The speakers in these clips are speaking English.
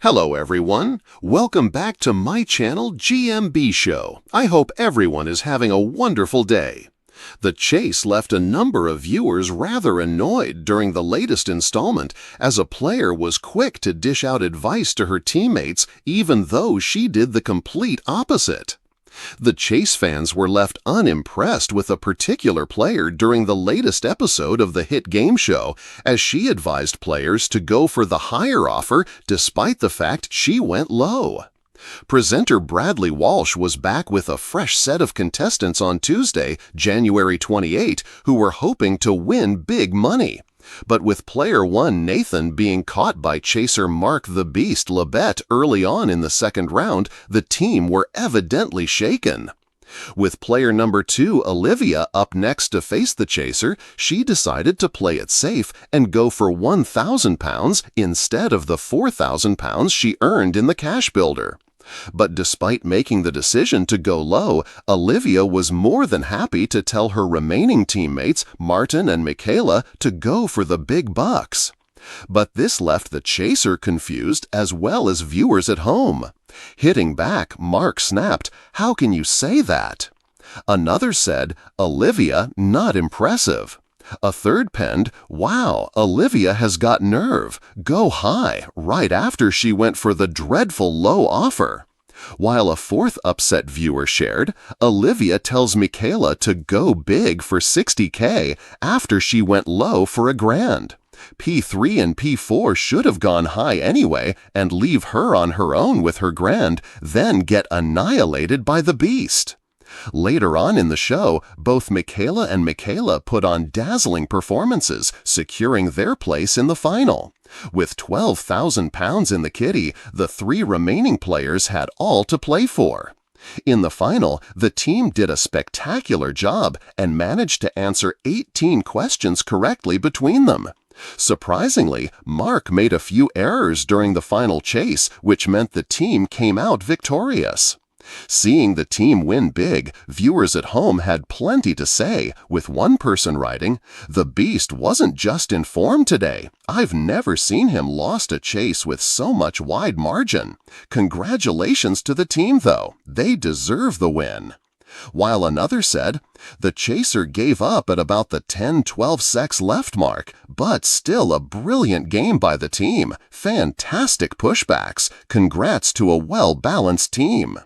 Hello everyone, welcome back to my channel GMB Show. I hope everyone is having a wonderful day. The chase left a number of viewers rather annoyed during the latest installment as a player was quick to dish out advice to her teammates even though she did the complete opposite. The Chase fans were left unimpressed with a particular player during the latest episode of the hit game show, as she advised players to go for the higher offer despite the fact she went low. Presenter Bradley Walsh was back with a fresh set of contestants on Tuesday, January 28, who were hoping to win big money. But with player 1 Nathan being caught by chaser Mark the Beast Labette early on in the second round, the team were evidently shaken. With player number 2 Olivia up next to face the chaser, she decided to play it safe and go for £1,000 instead of the £4,000 she earned in the cash builder. But despite making the decision to go low, Olivia was more than happy to tell her remaining teammates, Martin and Michaela, to go for the big bucks. But this left the chaser confused as well as viewers at home. Hitting back, Mark snapped, "How can you say that?" Another said, "Olivia, not impressive." A third penned, "Wow, Olivia has got nerve. Go high," right after she went for the dreadful low offer. While a fourth upset viewer shared, "Olivia tells Michaela to go big for $60K after she went low for $1,000. P3 and P4 should have gone high anyway and leave her on her own with her grand, then get annihilated by the beast." Later on in the show, both Michaela and Michaela put on dazzling performances, securing their place in the final. With £12,000 in the kitty, the 3 remaining players had all to play for. In the final, the team did a spectacular job and managed to answer 18 questions correctly between them. Surprisingly, Mark made a few errors during the final chase, which meant the team came out victorious. Seeing the team win big, viewers at home had plenty to say, with one person writing, "The Beast wasn't just in form today. I've never seen him lost a chase with so much wide margin. Congratulations to the team though, they deserve the win." While another said, "The chaser gave up at about the 10-12 secs left mark, but still a brilliant game by the team. Fantastic pushbacks. Congrats to a well-balanced team."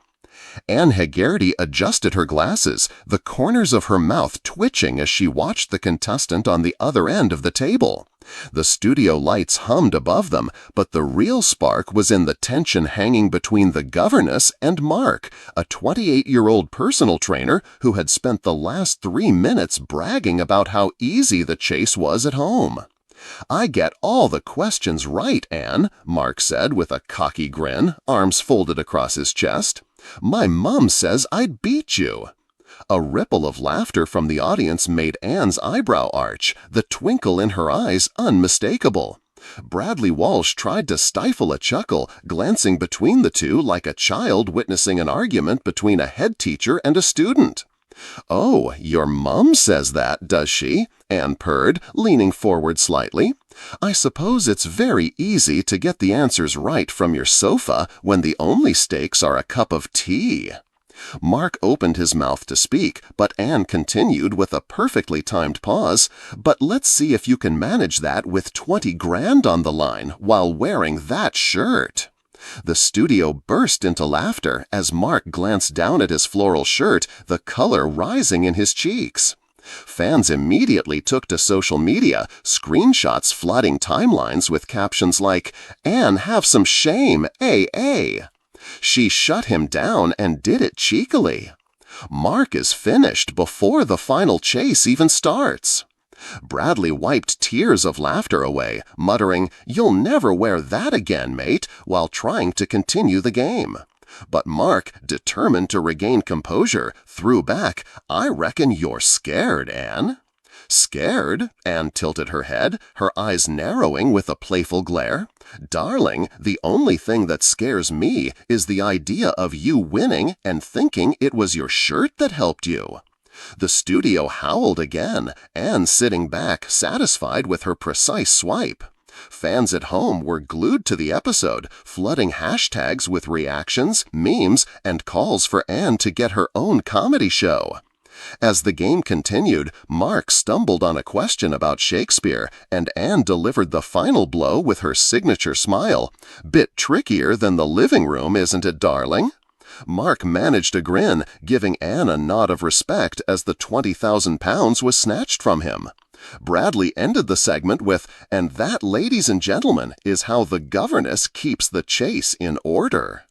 Anne Hegarty adjusted her glasses, the corners of her mouth twitching as she watched the contestant on the other end of the table. The studio lights hummed above them, but the real spark was in the tension hanging between the governess and Mark, a 28-year-old personal trainer who had spent the last 3 minutes bragging about how easy the chase was at home. "I get all the questions right, Anne," Mark said with a cocky grin, arms folded across his chest. "My mom says I'd beat you." A ripple of laughter from the audience made Anne's eyebrow arch, the twinkle in her eyes unmistakable. Bradley Walsh tried to stifle a chuckle, glancing between the two like a child witnessing an argument between a head teacher and a student. "Oh, your mum says that, does she?" Anne purred, leaning forward slightly. "I suppose it's very easy to get the answers right from your sofa when the only stakes are a cup of tea." Mark opened his mouth to speak, but Anne continued with a perfectly timed pause, "But let's see if you can manage that with 20 grand on the line while wearing that shirt." The studio burst into laughter as Mark glanced down at his floral shirt, the color rising in his cheeks. Fans immediately took to social media, screenshots flooding timelines with captions like, "Anne, have some shame, AA." She shut him down and did it cheekily. Mark is finished before the final chase even starts. Bradley wiped tears of laughter away, muttering, "You'll never wear that again, mate," while trying to continue the game. But Mark, determined to regain composure, threw back, "I reckon you're scared, Anne." "Scared?" Anne tilted her head, her eyes narrowing with a playful glare. "Darling, the only thing that scares me is the idea of you winning and thinking it was your shirt that helped you." The studio howled again, Anne sitting back, satisfied with her precise swipe. Fans at home were glued to the episode, flooding hashtags with reactions, memes, and calls for Anne to get her own comedy show. As the game continued, Mark stumbled on a question about Shakespeare, and Anne delivered the final blow with her signature smile. Bit trickier than the living room, isn't it, darling? Mark managed a grin, giving Anne a nod of respect as the £20,000 was snatched from him. Bradley ended the segment with, "And that, ladies and gentlemen, is how the governess keeps the chase in order."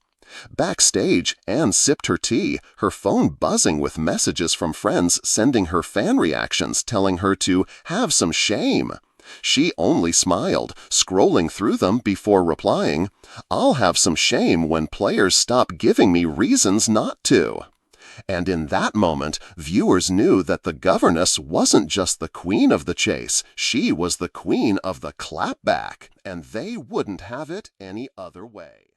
Backstage, Anne sipped her tea, her phone buzzing with messages from friends sending her fan reactions telling her to have some shame. She only smiled, scrolling through them before replying, "I'll have some shame when players stop giving me reasons not to." And in that moment, viewers knew that the governess wasn't just the queen of the chase, she was the queen of the clapback, and they wouldn't have it any other way.